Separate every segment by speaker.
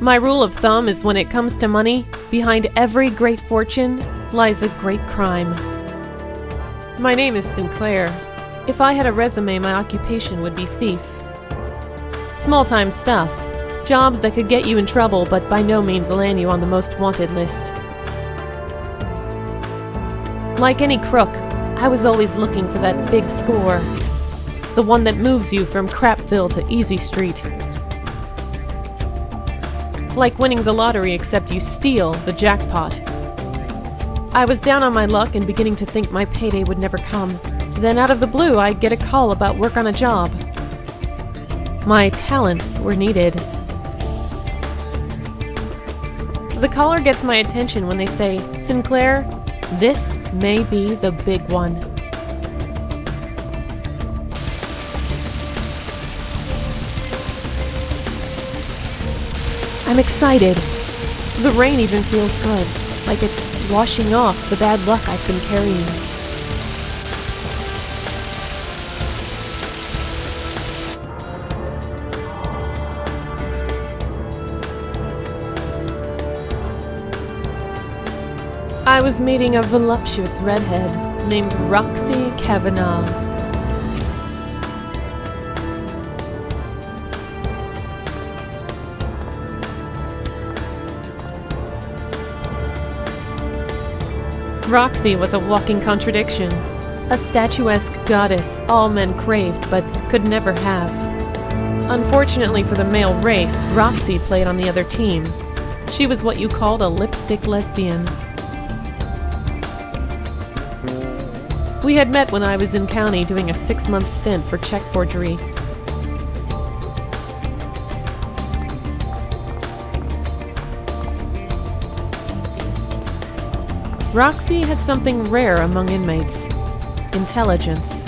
Speaker 1: My rule of thumb is when it comes to money, behind every great fortune lies a great crime. My name is Sinclair. If I had a resume, my occupation would be thief. Small-time stuff. Jobs that could get you in trouble, but by no means land you on the most wanted list. Like any crook, I was always looking for that big score. The one that moves you from Crapville to Easy Street. Like winning the lottery, except you steal the jackpot. I was down on my luck and beginning to think my payday would never come. Then out of the blue, I'd get a call about work on a job. My talents were needed. The caller gets my attention when they say, "Sinclair, this may be the big one." I'm excited. The rain even feels good, like it's washing off the bad luck I've been carrying. I was meeting a voluptuous redhead named Roxy Kavanaugh. Roxy was a walking contradiction, a statuesque goddess all men craved but could never have. Unfortunately for the male race, Roxy played on the other team. She was what you called a lipstick lesbian. We had met when I was in county doing a 6-month stint for check forgery. Roxy had something rare among inmates: intelligence.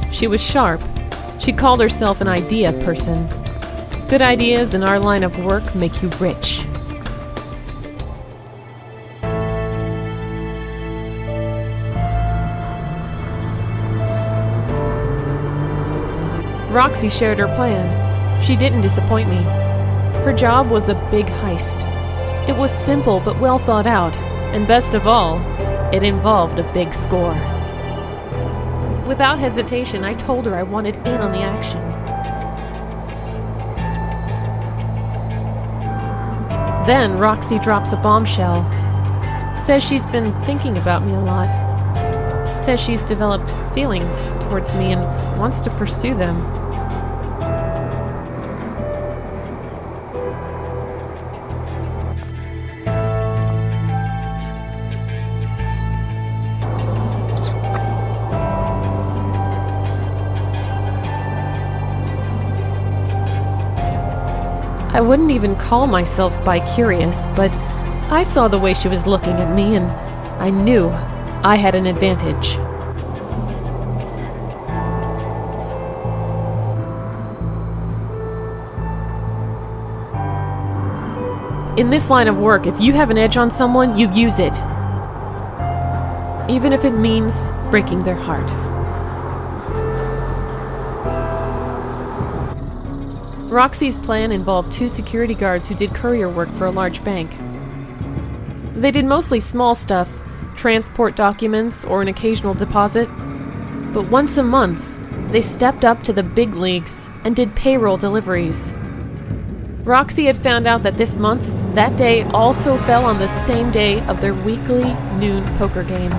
Speaker 1: She was sharp. She called herself an idea person. Good ideas in our line of work make you rich. Roxy shared her plan. She didn't disappoint me. Her job was a big heist. It was simple but well thought out, and best of all, it involved a big score. Without hesitation, I told her I wanted in on the action. Then Roxy drops a bombshell. Says she's been thinking about me a lot. Says she's developed feelings towards me and wants to pursue them. I wouldn't even call myself bi-curious, but I saw the way she was looking at me and I knew I had an advantage. In this line of work, if you have an edge on someone, you use it. Even if it means breaking their heart. Roxy's plan involved 2 security guards who did courier work for a large bank. They did mostly small stuff, transport documents or an occasional deposit. But once a month, they stepped up to the big leagues and did payroll deliveries. Roxy had found out that this month, that day also fell on the same day of their weekly noon poker game.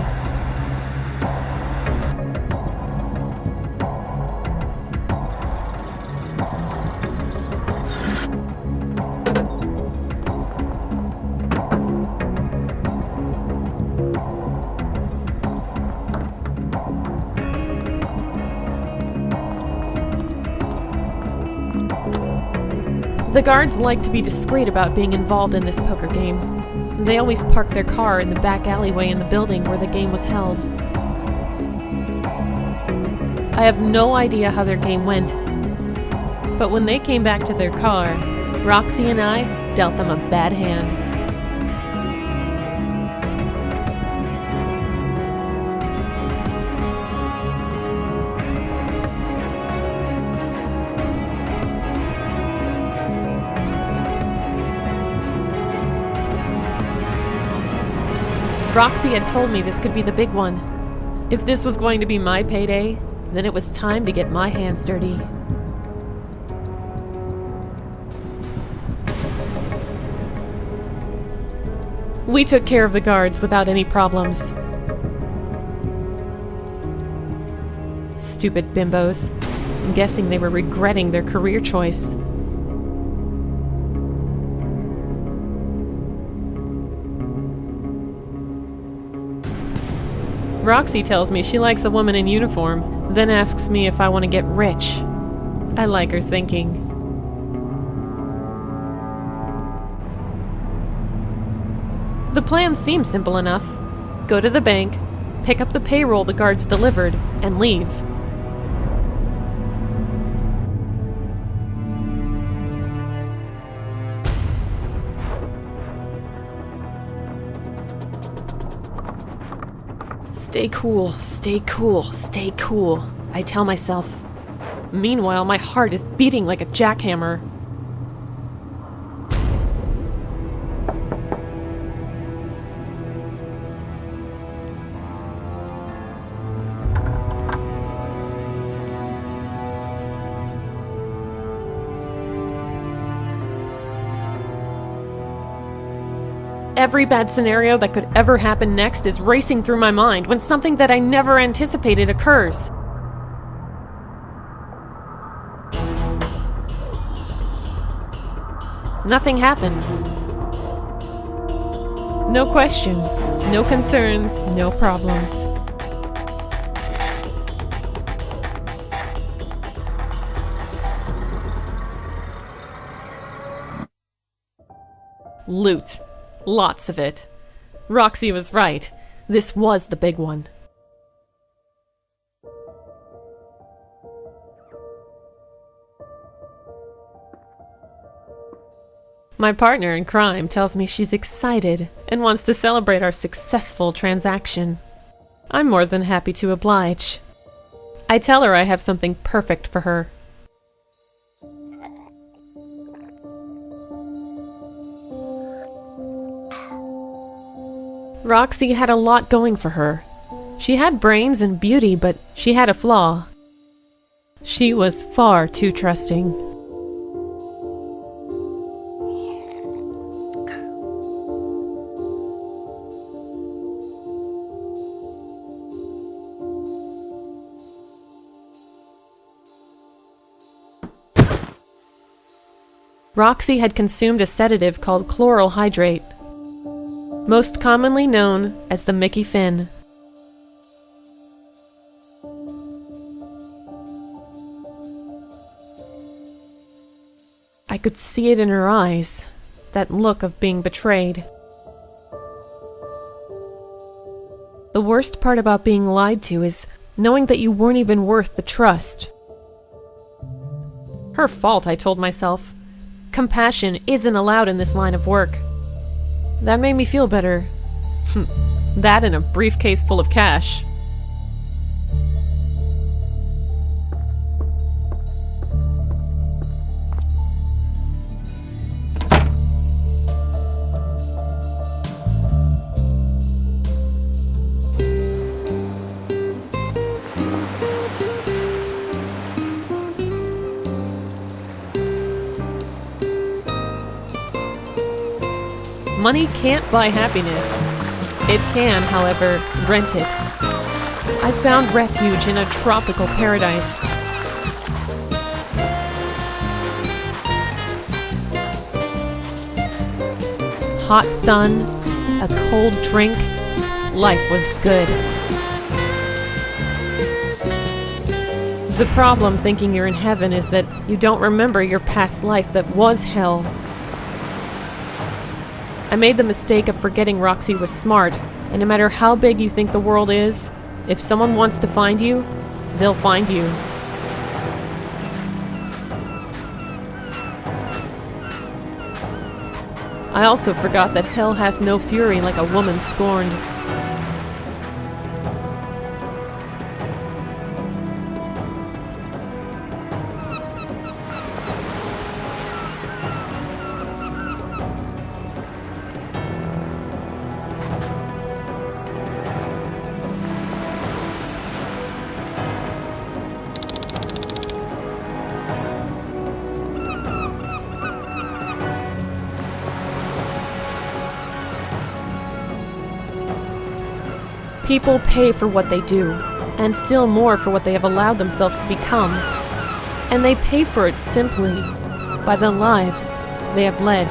Speaker 1: The guards like to be discreet about being involved in this poker game. They always parked their car in the back alleyway in the building where the game was held. I have no idea how their game went, but when they came back to their car, Roxy and I dealt them a bad hand. Roxy had told me this could be the big one. If this was going to be my payday, then it was time to get my hands dirty. We took care of the guards without any problems. Stupid bimbos. I'm guessing they were regretting their career choice. Roxy tells me she likes a woman in uniform, then asks me if I want to get rich. I like her thinking. The plan seems simple enough. Go to the bank, pick up the payroll the guards delivered, and leave. Stay cool, stay cool, stay cool, I tell myself. Meanwhile, my heart is beating like a jackhammer. Every bad scenario that could ever happen next is racing through my mind when something that I never anticipated occurs. Nothing happens. No questions, no concerns, no problems. Loot. Lots of it. Roxy was right. This was the big one. My partner in crime tells me she's excited and wants to celebrate our successful transaction. I'm more than happy to oblige. I tell her I have something perfect for her. Roxy had a lot going for her. She had brains and beauty, but she had a flaw. She was far too trusting. Roxy had consumed a sedative called chloral hydrate, most commonly known as the Mickey Finn. I could see it in her eyes, that look of being betrayed. The worst part about being lied to is knowing that you weren't even worth the trust. Her fault, I told myself. Compassion isn't allowed in this line of work. That made me feel better. That and a briefcase full of cash. Money can't buy happiness. It can, however, rent it. I found refuge in a tropical paradise. Hot sun, a cold drink, life was good. The problem thinking you're in heaven is that you don't remember your past life that was hell. I made the mistake of forgetting Roxy was smart, and no matter how big you think the world is, if someone wants to find you, they'll find you. I also forgot that hell hath no fury like a woman scorned. People pay for what they do, and still more for what they have allowed themselves to become. And they pay for it simply by the lives they have led.